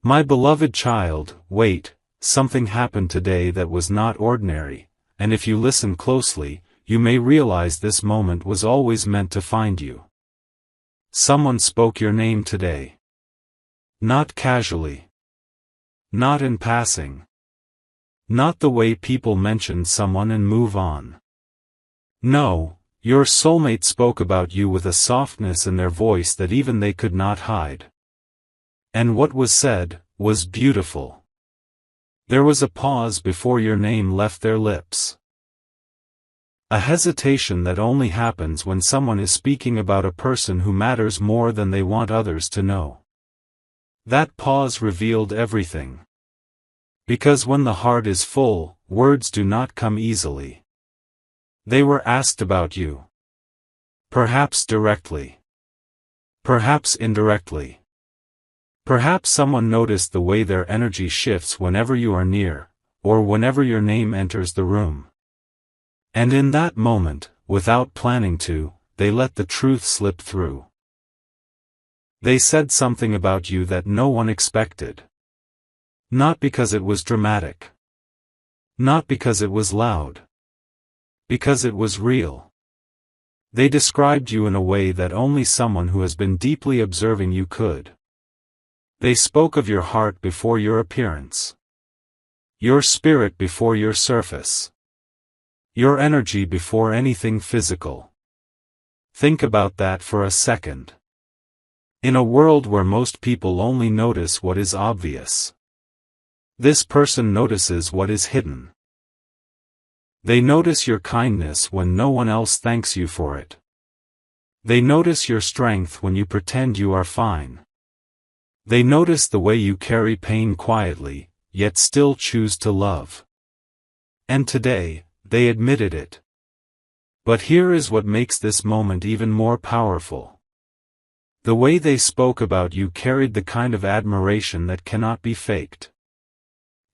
My beloved child, wait, something happened today that was not ordinary, and if you listen closely, you may realize this moment was always meant to find you. Someone spoke your name today. Not casually. Not in passing. Not the way people mention someone and move on. No, your soulmate spoke about you with a softness in their voice that even they could not hide. And what was said was beautiful. There was a pause before your name left their lips. A hesitation that only happens when someone is speaking about a person who matters more than they want others to know. That pause revealed everything. Because when the heart is full, words do not come easily. They were asked about you. Perhaps directly. Perhaps indirectly. Perhaps someone noticed the way their energy shifts whenever you are near, or whenever your name enters the room. And in that moment, without planning to, they let the truth slip through. They said something about you that no one expected. Not because it was dramatic. Not because it was loud. Because it was real. They described you in a way that only someone who has been deeply observing you could. They spoke of your heart before your appearance. Your spirit before your surface. Your energy before anything physical. Think about that for a second. In a world where most people only notice what is obvious, this person notices what is hidden. They notice your kindness when no one else thanks you for it. They notice your strength when you pretend you are fine. They notice the way you carry pain quietly, yet still choose to love. And today, they admitted it. But here is what makes this moment even more powerful. The way they spoke about you carried the kind of admiration that cannot be faked.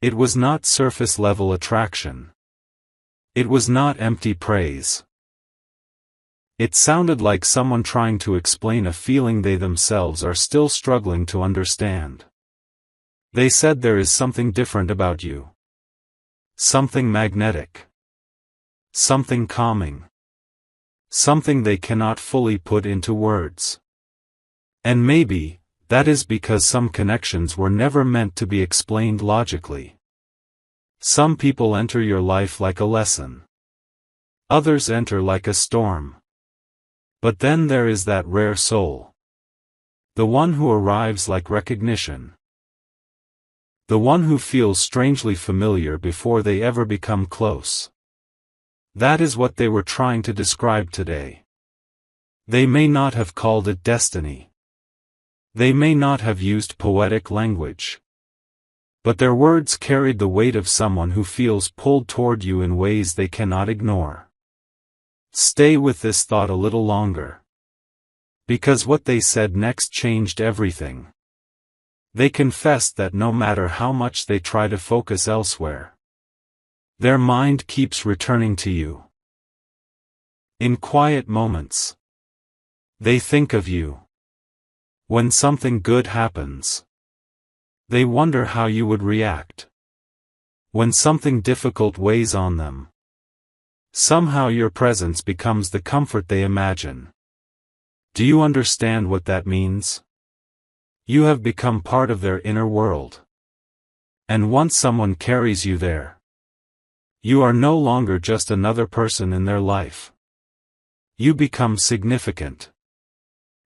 It was not surface-level attraction. It was not empty praise. It sounded like someone trying to explain a feeling they themselves are still struggling to understand. They said there is something different about you. Something magnetic. Something calming. Something they cannot fully put into words. And maybe, that is because some connections were never meant to be explained logically. Some people enter your life like a lesson. Others enter like a storm. But then there is that rare soul. The one who arrives like recognition. The one who feels strangely familiar before they ever become close. That is what they were trying to describe today. They may not have called it destiny. They may not have used poetic language. But their words carried the weight of someone who feels pulled toward you in ways they cannot ignore. Stay with this thought a little longer. Because what they said next changed everything. They confessed that no matter how much they try to focus elsewhere, their mind keeps returning to you. In quiet moments, they think of you. When something good happens, they wonder how you would react. When something difficult weighs on them, somehow your presence becomes the comfort they imagine. Do you understand what that means? You have become part of their inner world. And once someone carries you there, you are no longer just another person in their life. You become significant.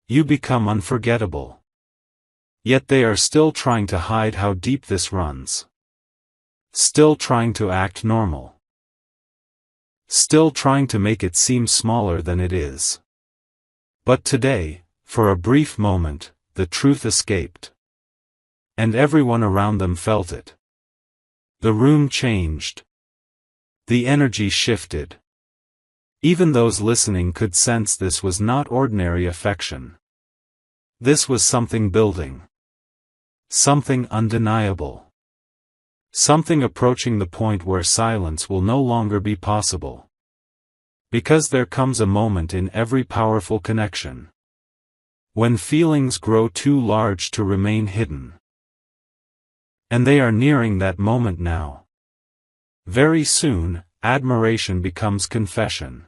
You become unforgettable. Yet they are still trying to hide how deep this runs. Still trying to act normal. Still trying to make it seem smaller than it is. But today, for a brief moment, the truth escaped. And everyone around them felt it. The room changed. The energy shifted. Even those listening could sense this was not ordinary affection. This was something building. Something undeniable. Something approaching the point where silence will no longer be possible. Because there comes a moment in every powerful connection when feelings grow too large to remain hidden. And they are nearing that moment now. Very soon, admiration becomes confession.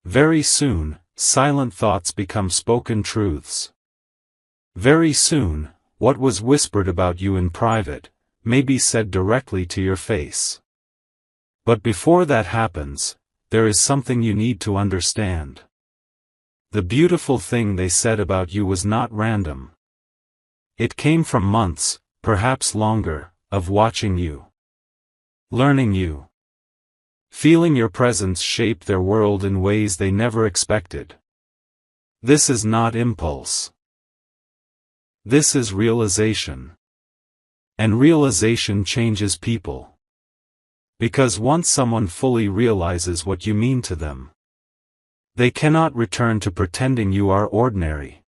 Very soon, silent thoughts become spoken truths. Very soon, what was whispered about you in private may be said directly to your face. But before that happens, there is something you need to understand. The beautiful thing they said about you was not random. It came from months, perhaps longer, of watching you, learning you, feeling your presence shape their world in ways they never expected. This is not impulse. This is realization. And realization changes people. Because once someone fully realizes what you mean to them, they cannot return to pretending you are ordinary.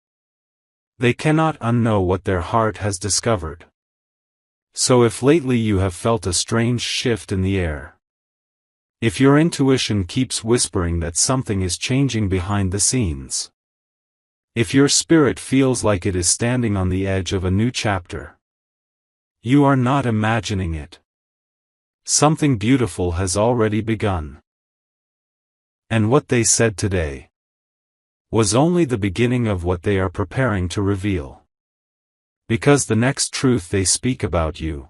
They cannot unknow what their heart has discovered. So if lately you have felt a strange shift in the air, if your intuition keeps whispering that something is changing behind the scenes, if your spirit feels like it is standing on the edge of a new chapter, you are not imagining it. Something beautiful has already begun. And what they said today was only the beginning of what they are preparing to reveal. Because the next truth they speak about you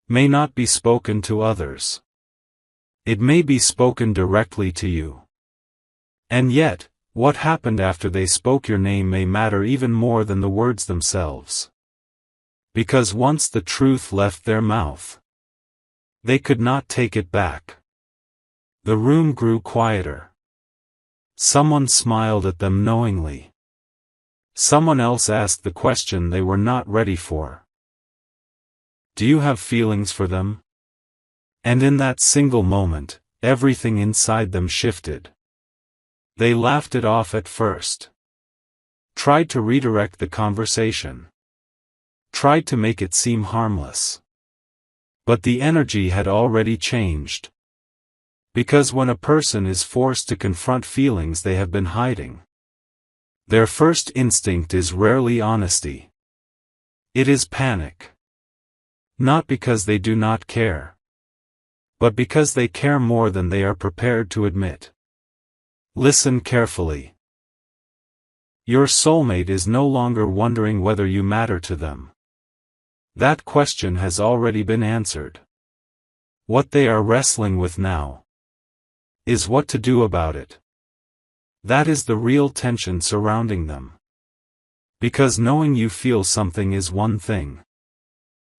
may not be spoken to others. It may be spoken directly to you. And yet, what happened after they spoke your name may matter even more than the words themselves. Because once the truth left their mouth, they could not take it back. The room grew quieter. Someone smiled at them knowingly. Someone else asked the question they were not ready for. Do you have feelings for them? And in that single moment, everything inside them shifted. They laughed it off at first. Tried to redirect the conversation. Tried to make it seem harmless. But the energy had already changed. Because when a person is forced to confront feelings they have been hiding, their first instinct is rarely honesty. It is panic. Not because they do not care, but because they care more than they are prepared to admit. Listen carefully. Your soulmate is no longer wondering whether you matter to them. That question has already been answered. What they are wrestling with now is what to do about it. That is the real tension surrounding them. Because knowing you feel something is one thing.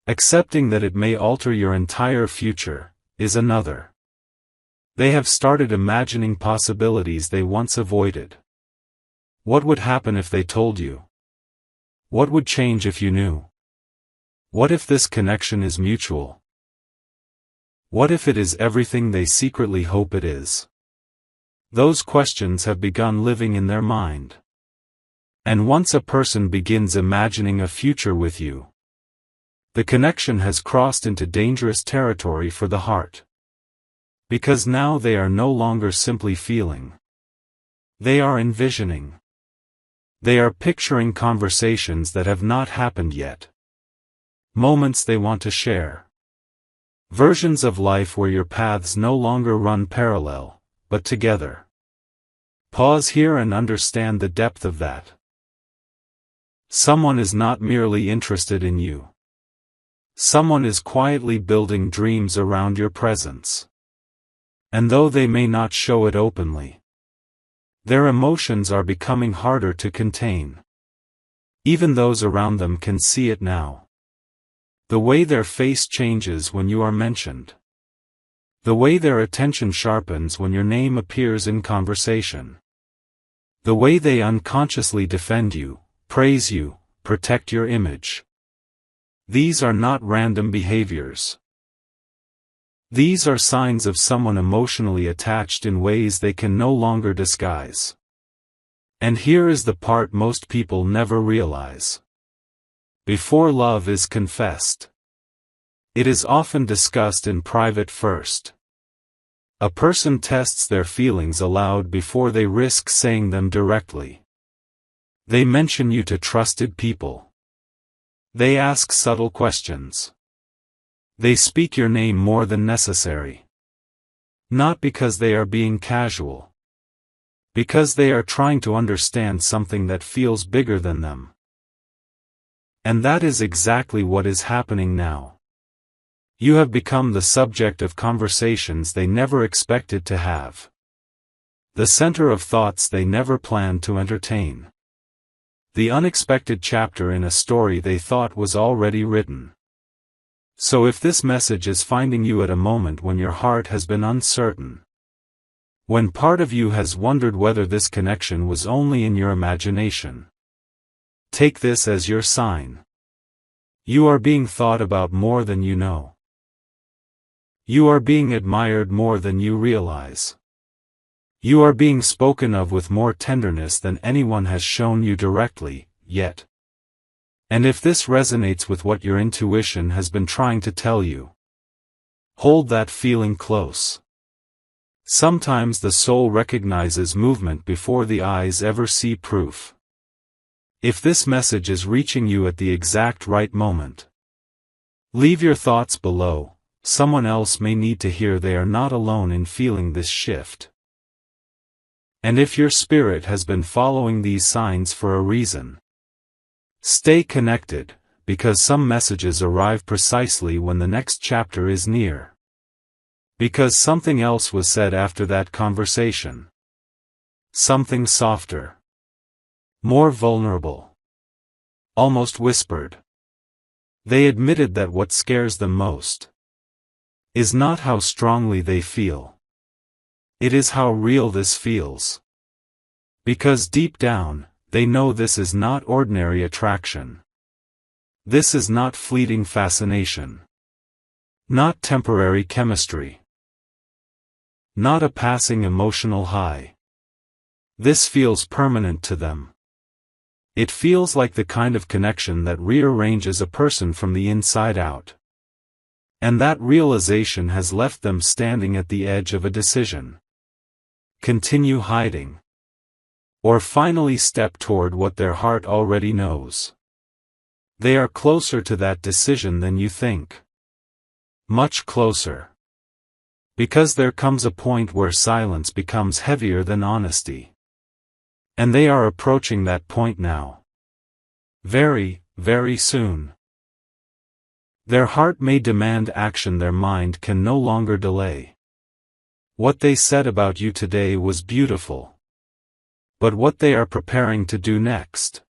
Accepting that it may alter your entire future is another. They have started imagining possibilities they once avoided. What would happen if they told you? What would change if you knew? What if this connection is mutual? What if it is everything they secretly hope it is? Those questions have begun living in their mind. And once a person begins imagining a future with you, the connection has crossed into dangerous territory for the heart. Because now they are no longer simply feeling. They are envisioning. They are picturing conversations that have not happened yet. Moments they want to share. Versions of life where your paths no longer run parallel, but together. Pause here and understand the depth of that. Someone is not merely interested in you. Someone is quietly building dreams around your presence. And though they may not show it openly, their emotions are becoming harder to contain. Even those around them can see it now. The way their face changes when you are mentioned. The way their attention sharpens when your name appears in conversation. The way they unconsciously defend you, praise you, protect your image. These are not random behaviors. These are signs of someone emotionally attached in ways they can no longer disguise. And here is the part most people never realize. Before love is confessed, it is often discussed in private first. A person tests their feelings aloud before they risk saying them directly. They mention you to trusted people. They ask subtle questions. They speak your name more than necessary. Not because they are being casual. Because they are trying to understand something that feels bigger than them. And that is exactly what is happening now. You have become the subject of conversations they never expected to have. The center of thoughts they never planned to entertain. The unexpected chapter in a story they thought was already written. So if this message is finding you at a moment when your heart has been uncertain, when part of you has wondered whether this connection was only in your imagination, take this as your sign. You are being thought about more than you know. You are being admired more than you realize. You are being spoken of with more tenderness than anyone has shown you directly, yet. And if this resonates with what your intuition has been trying to tell you, hold that feeling close. Sometimes the soul recognizes movement before the eyes ever see proof. If this message is reaching you at the exact right moment, leave your thoughts below. Someone else may need to hear they are not alone in feeling this shift. And if your spirit has been following these signs for a reason, stay connected, because some messages arrive precisely when the next chapter is near. Because something else was said after that conversation. Something softer. More vulnerable. Almost whispered. They admitted that what scares them most is not how strongly they feel. It is how real this feels. Because deep down, they know this is not ordinary attraction. This is not fleeting fascination. Not temporary chemistry. Not a passing emotional high. This feels permanent to them. It feels like the kind of connection that rearranges a person from the inside out. And that realization has left them standing at the edge of a decision. Continue hiding. Or finally step toward what their heart already knows. They are closer to that decision than you think. Much closer. Because there comes a point where silence becomes heavier than honesty. And they are approaching that point now. Very, very soon. Their heart may demand action their mind can no longer delay. What they said about you today was beautiful. But what they are preparing to do next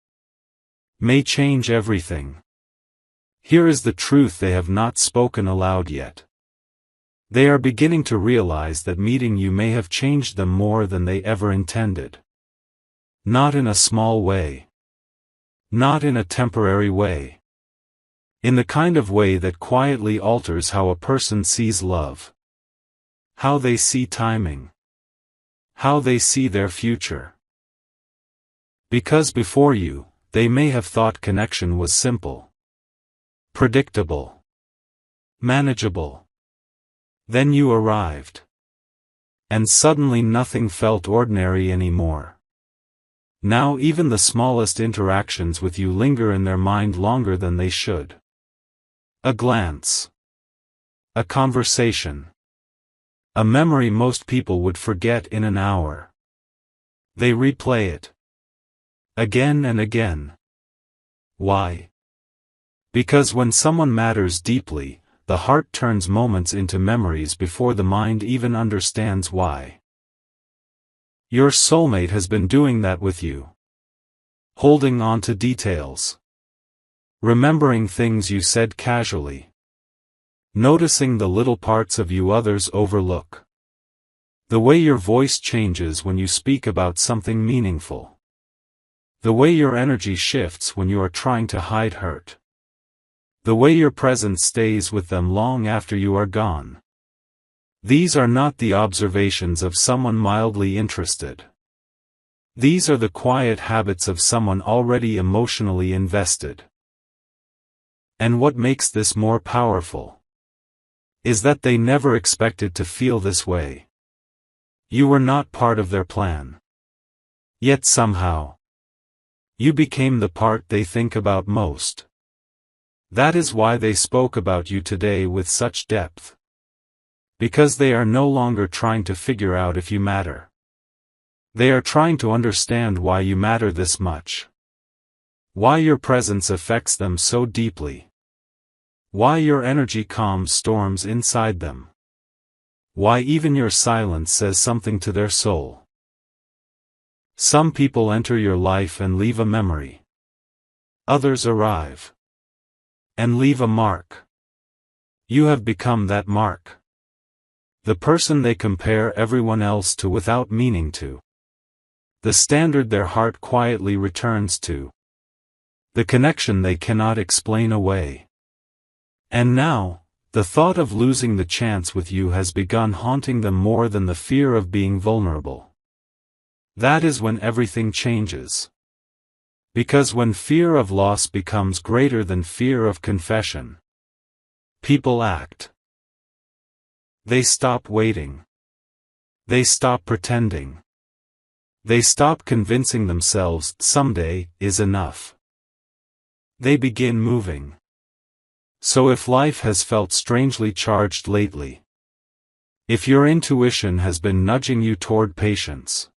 may change everything. Here is the truth they have not spoken aloud yet. They are beginning to realize that meeting you may have changed them more than they ever intended. Not in a small way. Not in a temporary way. In the kind of way that quietly alters how a person sees love. How they see timing. How they see their future. Because before you, they may have thought connection was simple. Predictable. Manageable. Then you arrived. And suddenly nothing felt ordinary anymore. Now even the smallest interactions with you linger in their mind longer than they should. A glance. A conversation. A memory most people would forget in an hour. They replay it. Again and again. Why? Because when someone matters deeply, the heart turns moments into memories before the mind even understands why. Your soulmate has been doing that with you. Holding on to details. Remembering things you said casually. Noticing the little parts of you others overlook. The way your voice changes when you speak about something meaningful. The way your energy shifts when you are trying to hide hurt. The way your presence stays with them long after you are gone. These are not the observations of someone mildly interested. These are the quiet habits of someone already emotionally invested. And what makes this more powerful is that they never expected to feel this way. You were not part of their plan. Yet somehow, you became the part they think about most. That is why they spoke about you today with such depth. Because they are no longer trying to figure out if you matter. They are trying to understand why you matter this much. Why your presence affects them so deeply. Why your energy calms storms inside them. Why even your silence says something to their soul. Some people enter your life and leave a memory. Others arrive and leave a mark. You have become that mark. The person they compare everyone else to without meaning to. The standard their heart quietly returns to. The connection they cannot explain away. And now, the thought of losing the chance with you has begun haunting them more than the fear of being vulnerable. That is when everything changes. Because when fear of loss becomes greater than fear of confession, people act. They stop waiting. They stop pretending. They stop convincing themselves someday is enough. They begin moving. So if life has felt strangely charged lately, if your intuition has been nudging you toward patience,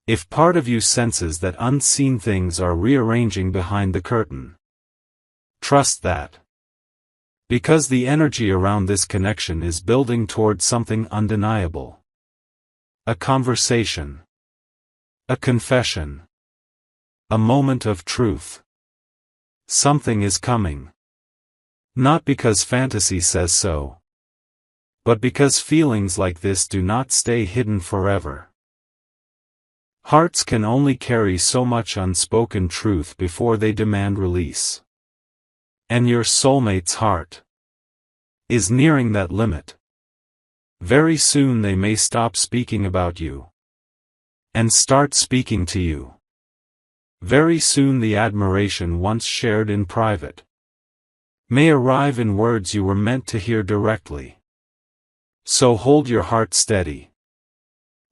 if part of you senses that unseen things are rearranging behind the curtain, trust that. Because the energy around this connection is building toward something undeniable. A conversation. A confession. A moment of truth. Something is coming. Not because fantasy says so, but because feelings like this do not stay hidden forever. Hearts can only carry so much unspoken truth before they demand release. And your soulmate's heart is nearing that limit. Very soon they may stop speaking about you and start speaking to you. Very soon the admiration once shared in private may arrive in words you were meant to hear directly. So hold your heart steady.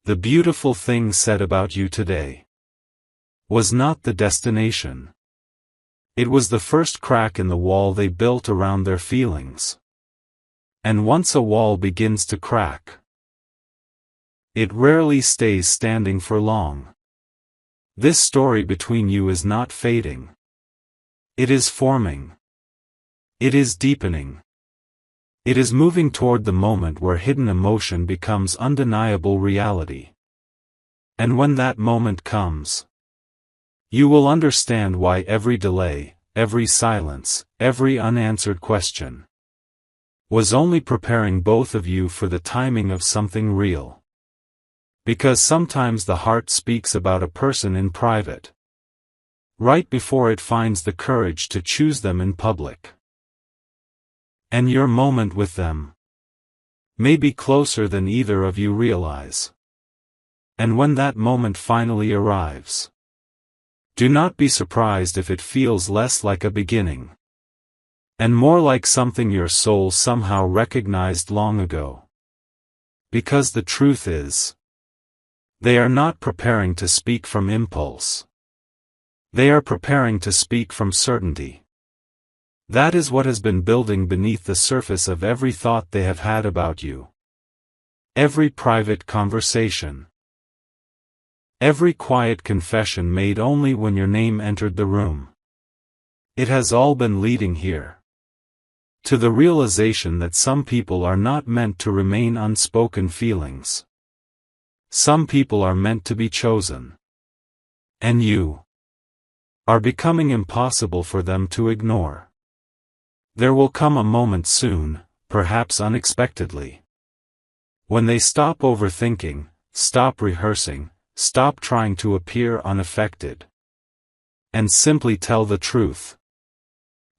The beautiful thing said about you today was not the destination. It was the first crack in the wall they built around their feelings. And once a wall begins to crack, it rarely stays standing for long. This story between you is not fading. It is forming. It is deepening. It is moving toward the moment where hidden emotion becomes undeniable reality. And when that moment comes, you will understand why every delay, every silence, every unanswered question was only preparing both of you for the timing of something real. Because sometimes the heart speaks about a person in private, right before it finds the courage to choose them in public. And your moment with them may be closer than either of you realize. And when that moment finally arrives, do not be surprised if it feels less like a beginning, and more like something your soul somehow recognized long ago. Because the truth is, they are not preparing to speak from impulse. They are preparing to speak from certainty. That is what has been building beneath the surface of every thought they have had about you. Every private conversation. Every quiet confession made only when your name entered the room. It has all been leading here. To the realization that some people are not meant to remain unspoken feelings. Some people are meant to be chosen. And you are becoming impossible for them to ignore. There will come a moment soon, perhaps unexpectedly, when they stop overthinking, stop rehearsing, stop trying to appear unaffected, and simply tell the truth.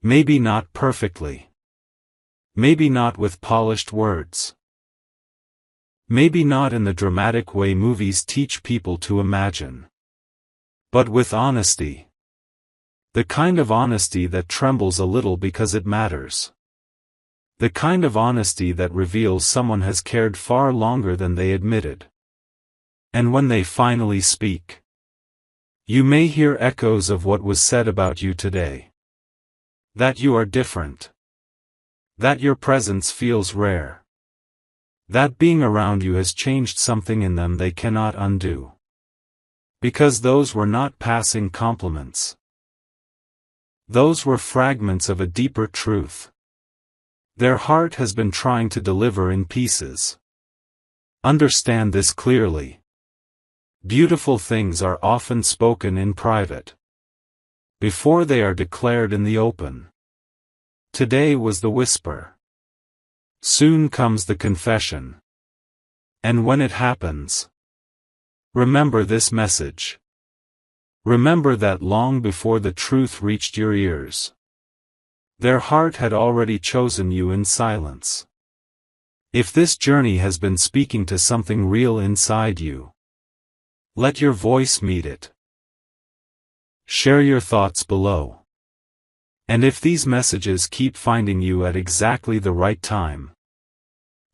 Maybe not perfectly. Maybe not with polished words. Maybe not in the dramatic way movies teach people to imagine. But with honesty. The kind of honesty that trembles a little because it matters. The kind of honesty that reveals someone has cared far longer than they admitted. And when they finally speak, you may hear echoes of what was said about you today. That you are different. That your presence feels rare. That being around you has changed something in them they cannot undo. Because those were not passing compliments. Those were fragments of a deeper truth. Their heart has been trying to deliver in pieces. Understand this clearly. Beautiful things are often spoken in private, before they are declared in the open. Today was the whisper. Soon comes the confession. And when it happens, remember this message. Remember that long before the truth reached your ears, their heart had already chosen you in silence. If this journey has been speaking to something real inside you, let your voice meet it. Share your thoughts below. And if these messages keep finding you at exactly the right time,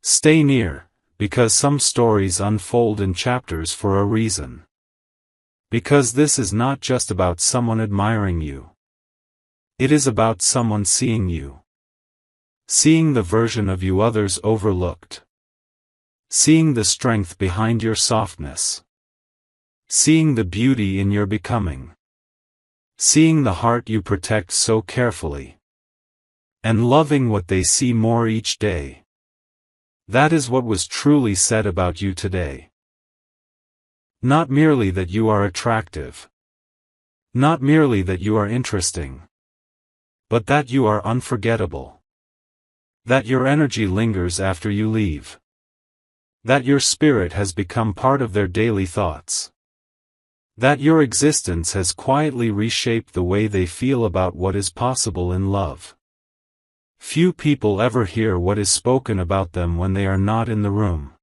stay near, because some stories unfold in chapters for a reason. Because this is not just about someone admiring you. It is about someone seeing you. Seeing the version of you others overlooked. Seeing the strength behind your softness. Seeing the beauty in your becoming. Seeing the heart you protect so carefully. And loving what they see more each day. That is what was truly said about you today. Not merely that you are attractive. Not merely that you are interesting. But that you are unforgettable. That your energy lingers after you leave. That your spirit has become part of their daily thoughts. That your existence has quietly reshaped the way they feel about what is possible in love. Few people ever hear what is spoken about them when they are not in the room.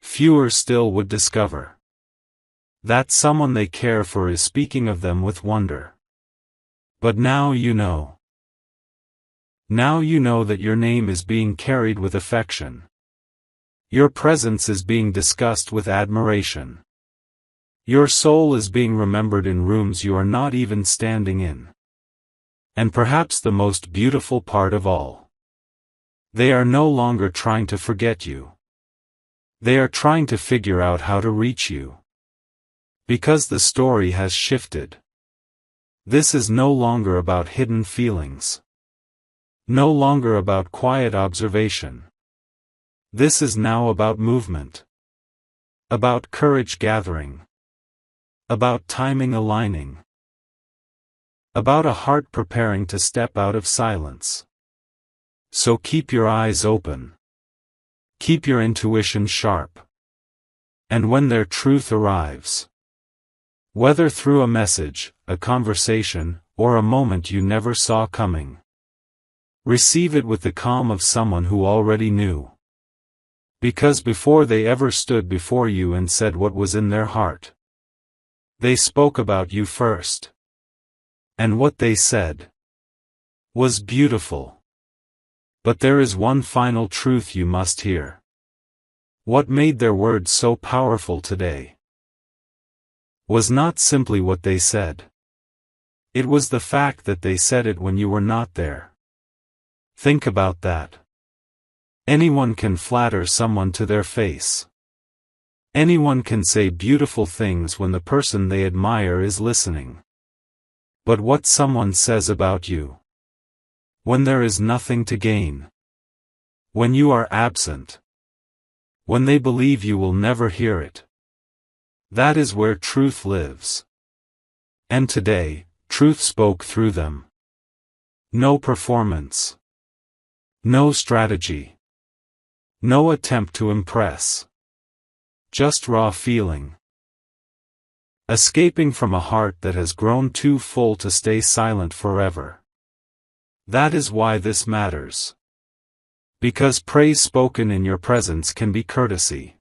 Fewer still would discover that someone they care for is speaking of them with wonder. But now you know. Now you know that your name is being carried with affection. Your presence is being discussed with admiration. Your soul is being remembered in rooms you are not even standing in. And perhaps the most beautiful part of all, they are no longer trying to forget you. They are trying to figure out how to reach you. Because the story has shifted. This is no longer about hidden feelings. No longer about quiet observation. This is now about movement. About courage gathering. About timing aligning. About a heart preparing to step out of silence. So keep your eyes open. Keep your intuition sharp. And when their truth arrives, whether through a message, a conversation, or a moment you never saw coming, receive it with the calm of someone who already knew. Because before they ever stood before you and said what was in their heart, they spoke about you first. And what they said was beautiful. But there is one final truth you must hear. What made their words so powerful today was not simply what they said. It was the fact that they said it when you were not there. Think about that. Anyone can flatter someone to their face. Anyone can say beautiful things when the person they admire is listening. But what someone says about you, when there is nothing to gain, when you are absent, when they believe you will never hear it, that is where truth lives. And today, truth spoke through them. No performance. No strategy. No attempt to impress. Just raw feeling. Escaping from a heart that has grown too full to stay silent forever. That is why this matters. Because praise spoken in your presence can be courtesy.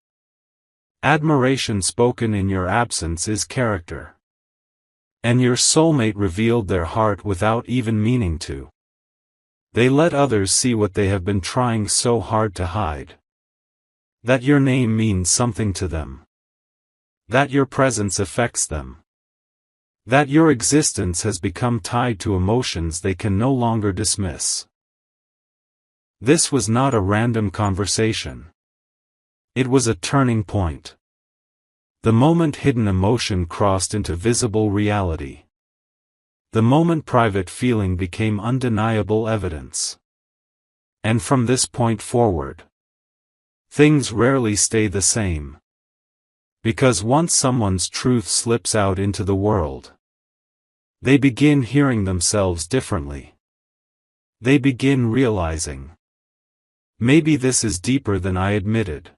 Admiration spoken in your absence is character. And your soulmate revealed their heart without even meaning to. They let others see what they have been trying so hard to hide. That your name means something to them. That your presence affects them. That your existence has become tied to emotions they can no longer dismiss. This was not a random conversation. It was a turning point. The moment hidden emotion crossed into visible reality. The moment private feeling became undeniable evidence. And from this point forward, things rarely stay the same. Because once someone's truth slips out into the world, they begin hearing themselves differently. They begin realizing, maybe this is deeper than I admitted.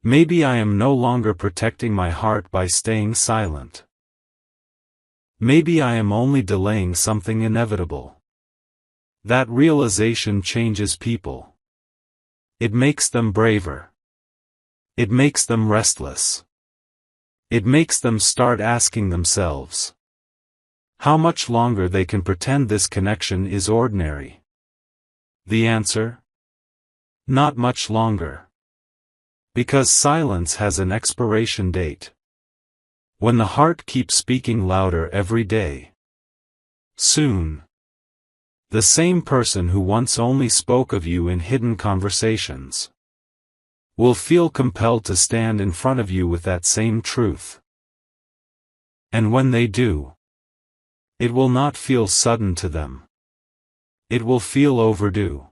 Maybe I am no longer protecting my heart by staying silent. Maybe I am only delaying something inevitable. That realization changes people. It makes them braver. It makes them restless. It makes them start asking themselves how much longer they can pretend this connection is ordinary. The answer? Not much longer. Because silence has an expiration date. When the heart keeps speaking louder every day, soon, the same person who once only spoke of you in hidden conversations will feel compelled to stand in front of you with that same truth. And when they do, it will not feel sudden to them. It will feel overdue.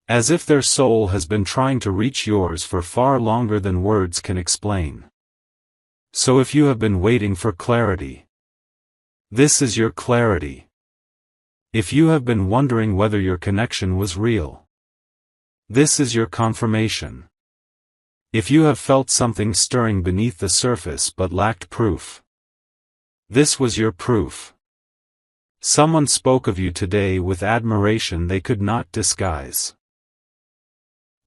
As if their soul has been trying to reach yours for far longer than words can explain. So if you have been waiting for clarity, this is your clarity. If you have been wondering whether your connection was real, this is your confirmation. If you have felt something stirring beneath the surface but lacked proof, this was your proof. Someone spoke of you today with admiration they could not disguise.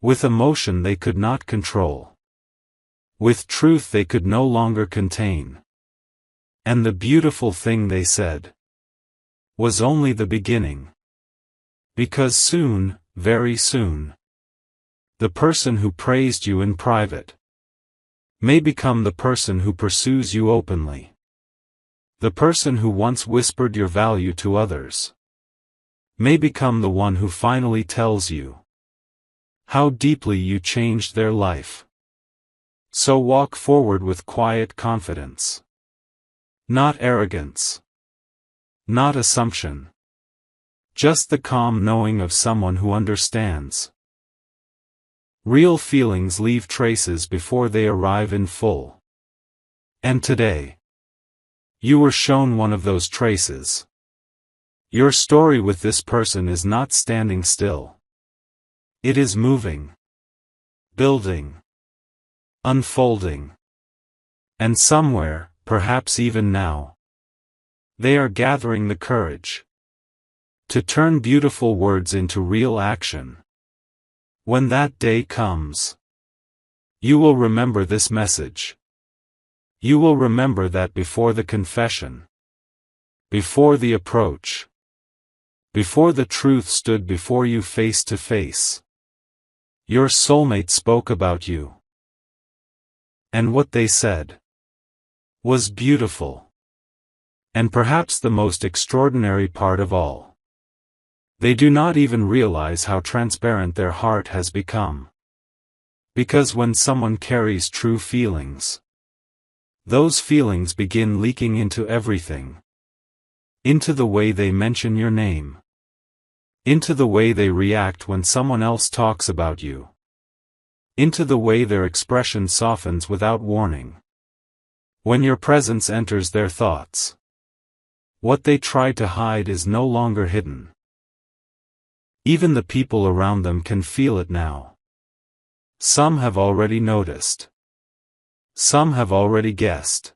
With emotion they could not control. With truth they could no longer contain. And the beautiful thing they said was only the beginning. Because soon, very soon, the person who praised you in private may become the person who pursues you openly. The person who once whispered your value to others may become the one who finally tells you how deeply you changed their life. So walk forward with quiet confidence. Not arrogance. Not assumption. Just the calm knowing of someone who understands. Real feelings leave traces before they arrive in full. And today, you were shown one of those traces. Your story with this person is not standing still. It is moving, building, unfolding. And somewhere, perhaps even now, they are gathering the courage to turn beautiful words into real action. When that day comes, you will remember this message. You will remember that before the confession, before the approach, before the truth stood before you face to face, your soulmate spoke about you. And what they said was beautiful. And perhaps the most extraordinary part of all. They do not even realize how transparent their heart has become. Because when someone carries true feelings, those feelings begin leaking into everything. Into the way they mention your name. Into the way they react when someone else talks about you. Into the way their expression softens without warning. When your presence enters their thoughts, what they try to hide is no longer hidden. Even the people around them can feel it now. Some have already noticed. Some have already guessed.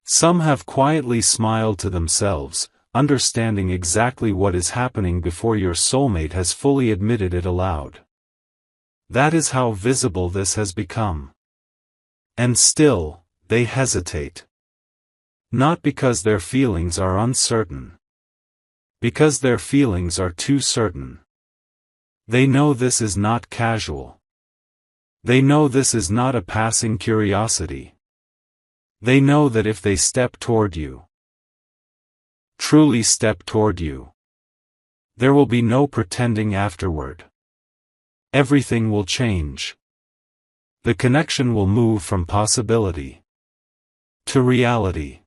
Some have quietly smiled to themselves, understanding exactly what is happening before your soulmate has fully admitted it aloud. That is how visible this has become. And still, they hesitate. Not because their feelings are uncertain. Because their feelings are too certain. They know this is not casual. They know this is not a passing curiosity. They know that if they step toward you, truly step toward you, there will be no pretending afterward. Everything will change. The connection will move from possibility to reality.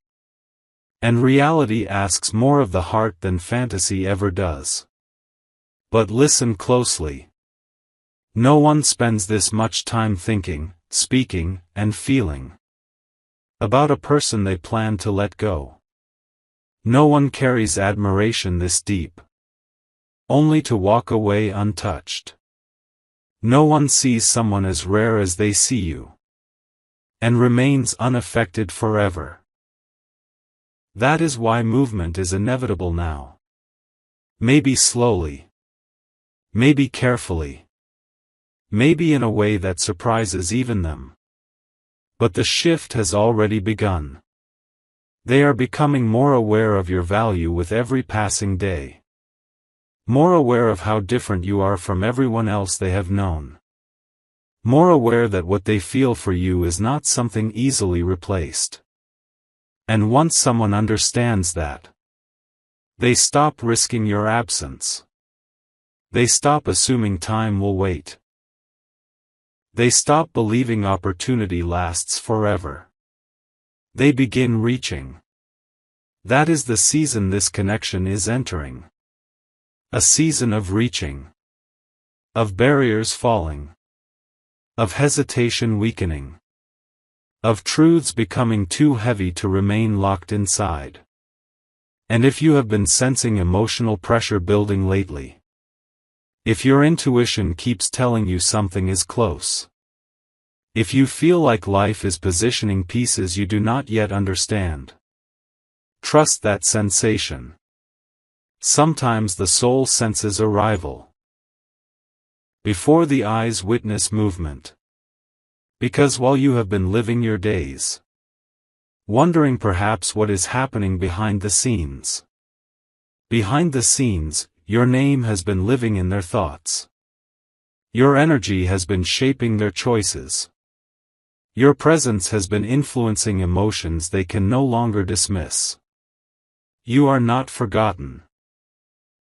And reality asks more of the heart than fantasy ever does. But listen closely. No one spends this much time thinking, speaking, and feeling about a person they plan to let go. No one carries admiration this deep, only to walk away untouched. No one sees someone as rare as they see you, and remains unaffected forever. That is why movement is inevitable now. Maybe slowly, maybe carefully, maybe in a way that surprises even them. But the shift has already begun. They are becoming more aware of your value with every passing day. More aware of how different you are from everyone else they have known. More aware that what they feel for you is not something easily replaced. And once someone understands that, they stop risking your absence. They stop assuming time will wait. They stop believing opportunity lasts forever. They begin reaching. That is the season this connection is entering. A season of reaching. Of barriers falling. Of hesitation weakening. Of truths becoming too heavy to remain locked inside. And if you have been sensing emotional pressure building lately, if your intuition keeps telling you something is close, if you feel like life is positioning pieces you do not yet understand, trust that sensation. Sometimes the soul senses arrival before the eyes witness movement. Because while you have been living your days, wondering perhaps what is happening behind the scenes, your name has been living in their thoughts. Your energy has been shaping their choices. Your presence has been influencing emotions they can no longer dismiss. You are not forgotten.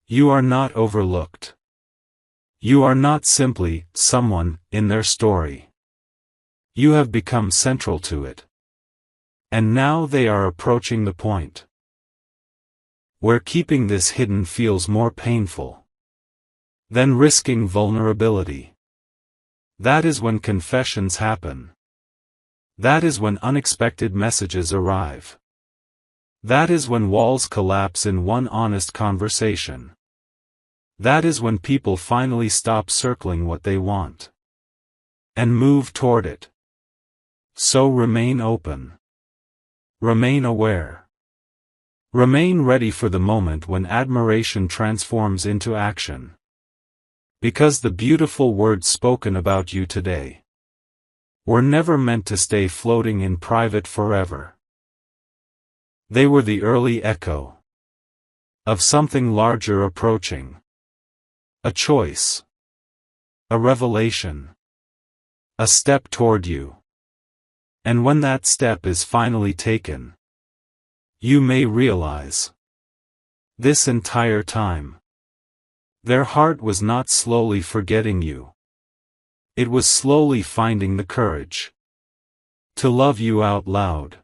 You are not overlooked. You are not simply someone in their story. You have become central to it. And now they are approaching the point where keeping this hidden feels more painful than risking vulnerability. That is when confessions happen. That is when unexpected messages arrive. That is when walls collapse in one honest conversation. That is when people finally stop circling what they want and move toward it. So remain open. Remain aware. Remain ready for the moment when admiration transforms into action. Because the beautiful words spoken about you today were never meant to stay floating in private forever. They were the early echo of something larger approaching. A choice. A revelation. A step toward you. And when that step is finally taken, you may realize, this entire time, their heart was not slowly forgetting you. It was slowly finding the courage to love you out loud.